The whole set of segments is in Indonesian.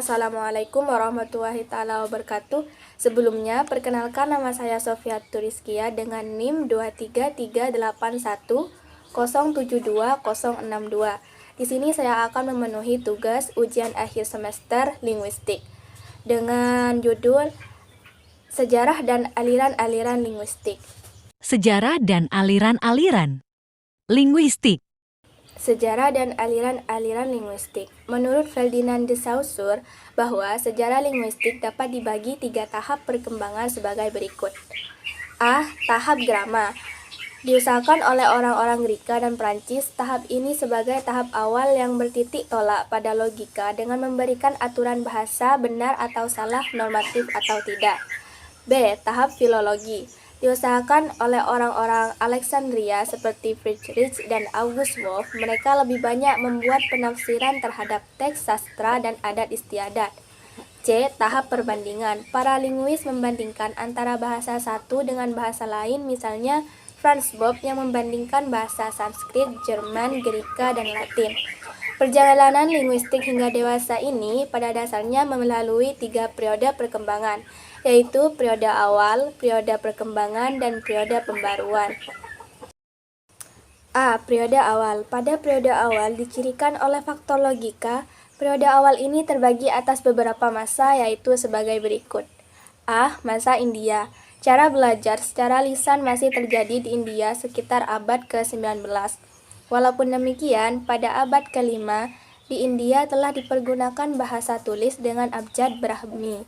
Assalamualaikum warahmatullahi taala wabarakatuh. Sebelumnya, perkenalkan nama saya Sofia Turiskia dengan NIM 23381072062. Di sini saya akan memenuhi tugas ujian akhir semester linguistik dengan judul Sejarah dan Aliran-aliran Linguistik. Sejarah dan aliran-aliran linguistik. Sejarah dan aliran-aliran linguistik. Menurut Ferdinand de Saussure, bahwa sejarah linguistik dapat dibagi 3 tahap perkembangan sebagai berikut. A. Tahap grama. Diusahakan oleh orang-orang Greka dan Prancis, tahap ini sebagai tahap awal yang bertitik tolak pada logika dengan memberikan aturan bahasa benar atau salah, normatif atau tidak. B. Tahap filologi. Diusahakan oleh orang-orang Alexandria seperti Friedrich dan August Wolff. Mereka lebih banyak membuat penafsiran terhadap teks sastra dan adat istiadat. C. Tahap perbandingan. Para linguis membandingkan antara bahasa satu dengan bahasa lain, misalnya Franz Bopp yang membandingkan bahasa Sanskrit, Jerman, Greka, dan Latin. Perjalanan linguistik hingga dewasa ini pada dasarnya melalui 3 periode perkembangan, yaitu periode awal, periode perkembangan, dan periode pembaruan. A. Periode awal. Pada periode awal dicirikan oleh faktor logika. Periode awal ini terbagi atas beberapa masa, yaitu sebagai berikut. A. Masa India. Cara belajar secara lisan masih terjadi di India sekitar abad ke-19. Walaupun demikian, pada abad ke-5, di India telah dipergunakan bahasa tulis dengan abjad Brahmi.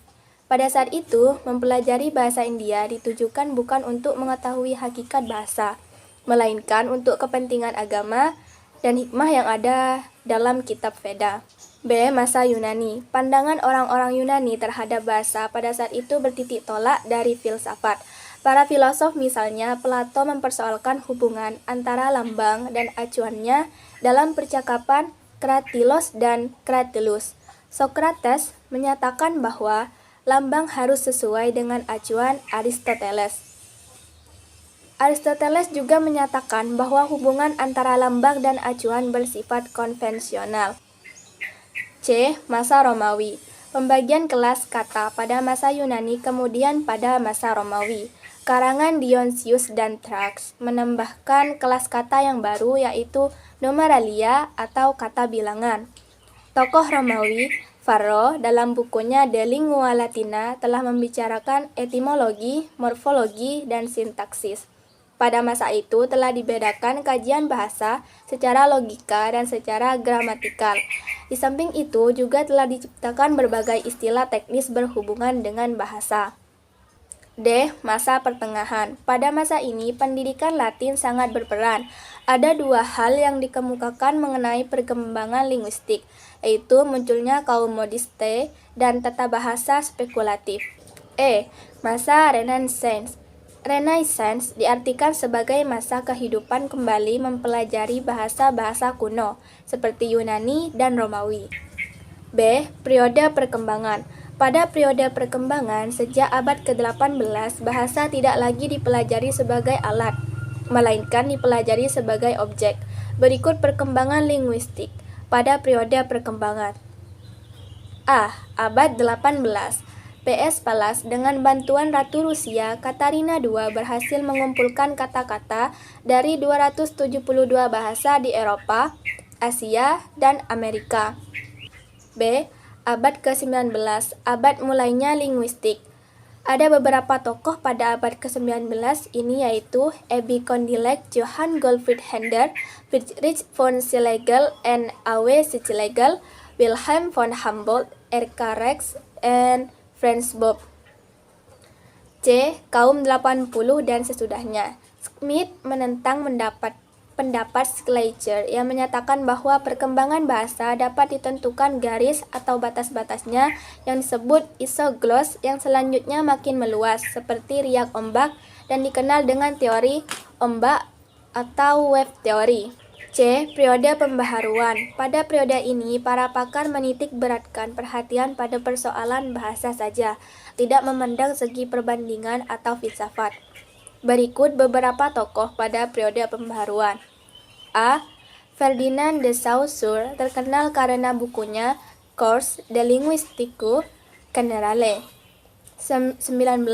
Pada saat itu, mempelajari bahasa India ditujukan bukan untuk mengetahui hakikat bahasa, melainkan untuk kepentingan agama dan hikmah yang ada dalam kitab Veda. B. Masa Yunani. Pandangan orang-orang Yunani terhadap bahasa pada saat itu bertitik tolak dari filsafat. Para filosof misalnya Plato mempersoalkan hubungan antara lambang dan acuannya dalam percakapan Kratilos dan Kratilus. Sokrates menyatakan bahwa lambang harus sesuai dengan acuan Aristoteles. Aristoteles juga menyatakan bahwa hubungan antara lambang dan acuan bersifat konvensional. C. Masa Romawi. Pembagian kelas kata pada masa Yunani kemudian pada masa Romawi. Karangan Dionysius dan Thrax menambahkan kelas kata yang baru, yaitu numeralia atau kata bilangan. Tokoh Romawi, Varro, dalam bukunya De Lingua Latina telah membicarakan etimologi, morfologi, dan sintaksis. Pada masa itu telah dibedakan kajian bahasa secara logika dan secara gramatikal. Di samping itu juga telah diciptakan berbagai istilah teknis berhubungan dengan bahasa. D. Masa pertengahan. Pada masa ini, pendidikan Latin sangat berperan. Ada 2 hal yang dikemukakan mengenai perkembangan linguistik, yaitu munculnya kaum modiste dan tata bahasa spekulatif. E. Masa Renaissance. Renaissance diartikan sebagai masa kehidupan kembali mempelajari bahasa-bahasa kuno, seperti Yunani dan Romawi. B. Periode perkembangan. Pada periode perkembangan, sejak abad ke-18, bahasa tidak lagi dipelajari sebagai alat, melainkan dipelajari sebagai objek. Berikut perkembangan linguistik pada periode perkembangan. A. Abad 18. PS Palas dengan bantuan Ratu Rusia, Katarina II berhasil mengumpulkan kata-kata dari 272 bahasa di Eropa, Asia, dan Amerika. B. Abad ke-19, abad mulainya linguistik. Ada beberapa tokoh pada abad ke-19 ini, yaitu Ebi Kondylet, Johann Gottfried Herder, Friedrich von Schlegel, and A.W. Schlegel, Wilhelm von Humboldt, R.K. Rex, and Franz Bopp. C. Kaum 80 dan sesudahnya. Smith menentang pendapat Schleicher yang menyatakan bahwa perkembangan bahasa dapat ditentukan garis atau batas-batasnya yang disebut isogloss yang selanjutnya makin meluas, seperti riak ombak dan dikenal dengan teori ombak atau wave theory. C. Periode pembaharuan. Pada periode ini, para pakar menitik beratkan perhatian pada persoalan bahasa saja, tidak memandang segi perbandingan atau filsafat. Berikut beberapa tokoh pada periode pembaharuan. A. Ferdinand de Saussure terkenal karena bukunya Cours de Linguistique Generale 1916,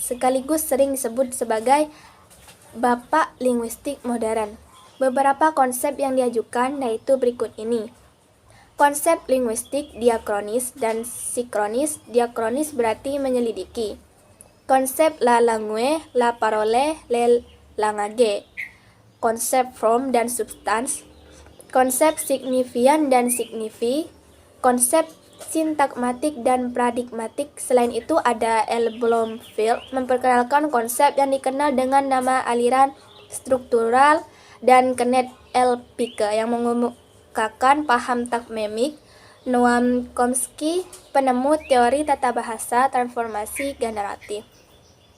sekaligus sering disebut sebagai Bapak Linguistik Modern. Beberapa konsep yang diajukan yaitu berikut ini. Konsep linguistik diakronis dan sinkronis. Diakronis berarti menyelidiki. Konsep la langue, la parole, le langage. Konsep form dan substans. Konsep signifian dan signifi. Konsep sintagmatik dan paradigmatik. Selain itu ada L. Bloomfield memperkenalkan konsep yang dikenal dengan nama aliran struktural dan Kenneth L. Pike yang mengemukakan paham takmemik. Noam Chomsky penemu teori tata bahasa transformasi generatif.